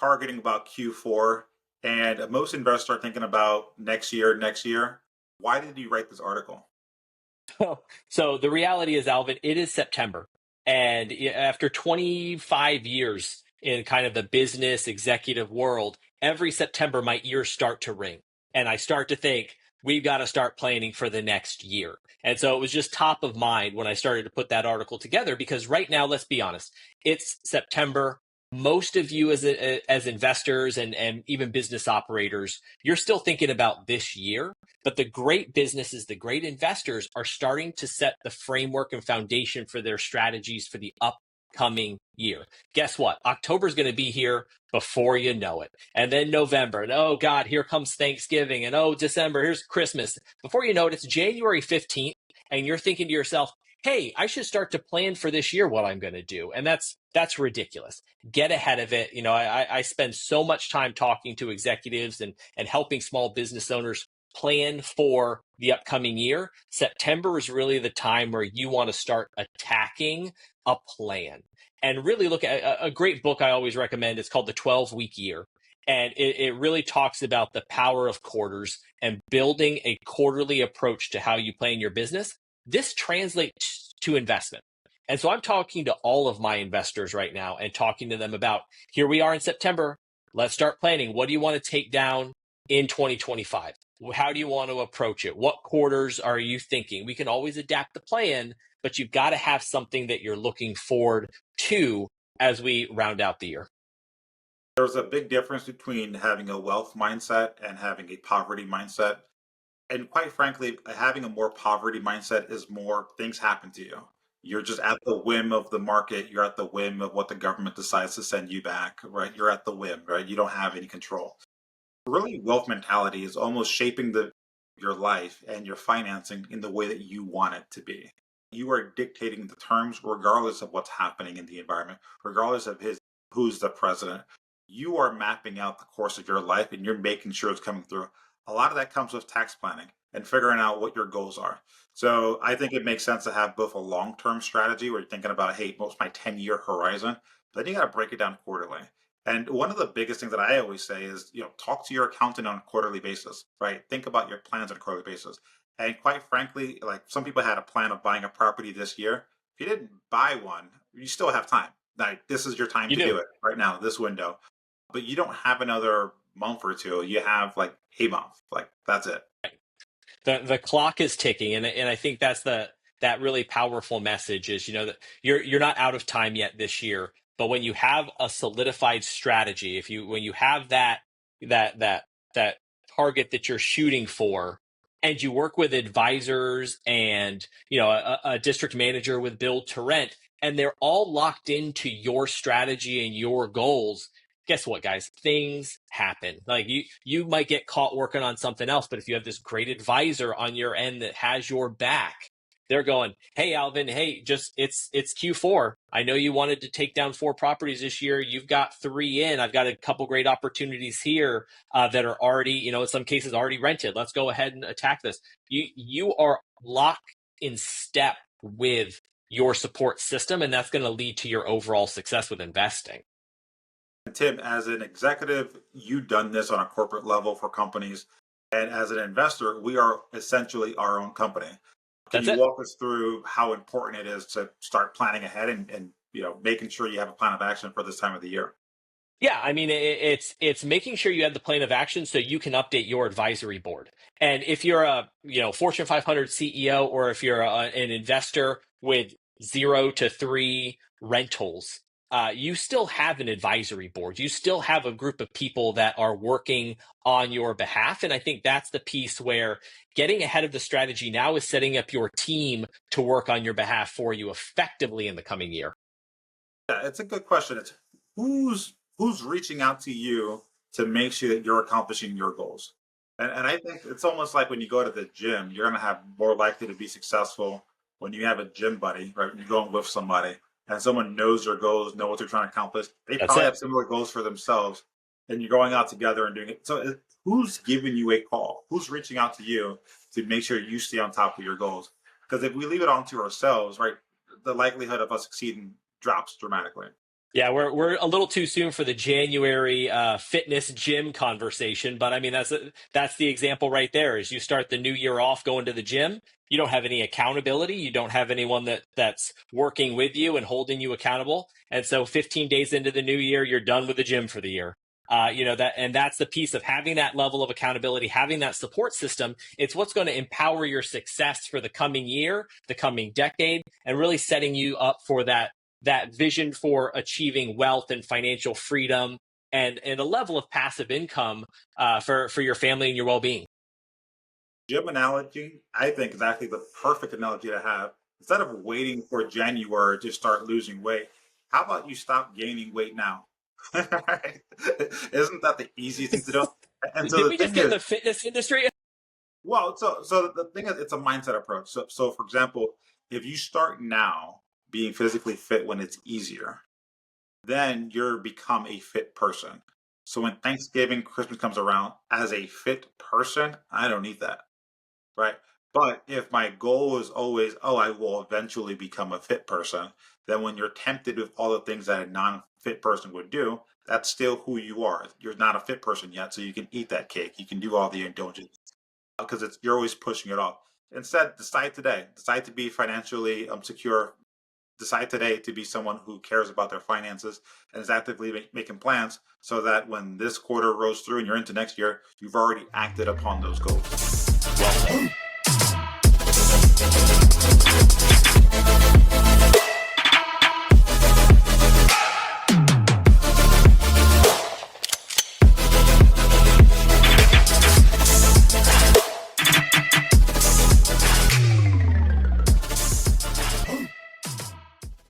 targeting about Q4, and most investors are thinking about next year, next year. Why did you write this article? So the reality is, Alvin, it is September. And after 25 years in kind of the business executive world, every September, my ears start to ring. And I start to think, we've got to start planning for the next year. And so it was just top of mind when I started to put that article together, because right now, let's be honest, it's September. Most of you as investors and even business operators, you're still thinking about this year. But the great businesses, the great investors are starting to set the framework and foundation for their strategies for the upcoming year. Guess what? October is going to be here before you know it. And then November, and oh God, here comes Thanksgiving. And oh, December, here's Christmas. Before you know it, it's January 15th. And you're thinking to yourself, hey, I should start to plan for this year what I'm going to do. And that's ridiculous. Get ahead of it. I spend so much time talking to executives and helping small business owners plan for the upcoming year. September is really the time where you want to start attacking a plan. And really look at a great book I always recommend. It's called The 12-Week Year. And it really talks about the power of quarters and building a quarterly approach to how you plan your business. This translates to investment. And so I'm talking to all of my investors right now and talking to them about, here we are in September. Let's start planning. What do you want to take down in 2025? How do you want to approach it? What quarters are you thinking? We can always adapt the plan, but you've got to have something that you're looking forward to as we round out the year. There's a big difference between having a wealth mindset and having a poverty mindset. And quite frankly, having a more poverty mindset is more things happen to you. You're just at the whim of the market. You're at the whim of what the government decides to send you back, right? You're at the whim, right? You don't have any control. Really, wealth mentality is almost shaping your life and your financing in the way that you want it to be. You are dictating the terms regardless of what's happening in the environment, regardless of who's the president. You are mapping out the course of your life and you're making sure it's coming through. A lot of that comes with tax planning and figuring out what your goals are. So I think it makes sense to have both a long-term strategy where you're thinking about, hey, what's my 10-year horizon? But then you got to break it down quarterly. And one of the biggest things that I always say is, talk to your accountant on a quarterly basis, right? Think about your plans on a quarterly basis. And quite frankly, like some people had a plan of buying a property this year. If you didn't buy one, you still have time. Like this is your time You to do. do it right now, this window. But you don't have another month or two. You have like a month. Like that's it. The clock is ticking, and I think that's that really powerful message is, that you're not out of time yet this year, but when you have a solidified strategy, when you have that target that you're shooting for, and you work with advisors and a district manager with build to rent, and they're all locked into your strategy and your goals. Guess what, guys? Things happen. Like you might get caught working on something else, but if you have this great advisor on your end that has your back, they're going, hey, Alvin, hey, just it's Q4. I know you wanted to take down 4 properties this year. You've got 3 in. I've got a couple great opportunities here that are already, in some cases already rented. Let's go ahead and attack this. You are locked in step with your support system, and that's going to lead to your overall success with investing. Tim, as an executive, you've done this on a corporate level for companies. And as an investor, we are essentially our own company. Can That's you it. walk us through how important it is to start planning ahead and making sure you have a plan of action for this time of the year? Yeah, I mean it's making sure you have the plan of action so you can update your advisory board. And if you're a Fortune 500 CEO, or if you're an investor with 0 to 3 rentals, you still have an advisory board. You still have a group of people that are working on your behalf. And I think that's the piece where getting ahead of the strategy now is setting up your team to work on your behalf for you effectively in the coming year. Yeah, it's a good question. It's who's reaching out to you to make sure that you're accomplishing your goals. And I think it's almost like when you go to the gym, you're gonna have more likely to be successful when you have a gym buddy, right? When you're going with somebody and someone knows your goals, know what they're trying to accomplish. They That's probably it. have similar goals for themselves, and you're going out together and doing it. So who's giving you a call? Who's reaching out to you to make sure you stay on top of your goals? Because if we leave it on to ourselves, right, the likelihood of us succeeding drops dramatically. Yeah, we're a little too soon for the January fitness gym conversation, but I mean that's the example right there. Is you start the new year off going to the gym, you don't have any accountability, you don't have anyone that's working with you and holding you accountable, and so 15 days into the new year, you're done with the gym for the year. That's the piece of having that level of accountability, having that support system. It's what's going to empower your success for the coming year, the coming decade, and really setting you up for that vision for achieving wealth and financial freedom and a level of passive income for your family and your well-being. Gym analogy, I think, is actually the perfect analogy to have. Instead of waiting for January to start losing weight, how about you stop gaining weight now? Right? Isn't that the easiest thing to do? And so Did the we just thing get in is, the fitness industry? well, so the thing is, it's a mindset approach. So for example, if you start now being physically fit when it's easier, then you're become a fit person. So when Thanksgiving, Christmas comes around, as a fit person, I don't need that. Right. But if my goal is always, oh, I will eventually become a fit person, then when you're tempted with all the things that a non-fit person would do, that's still who you are. You're not a fit person yet, so you can eat that cake. You can do all the indulgence because it's you're always pushing it off. Instead, decide today. Decide to be financially secure. Decide today to be someone who cares about their finances and is actively making plans so that when this quarter rolls through and you're into next year, you've already acted upon those goals. Well said.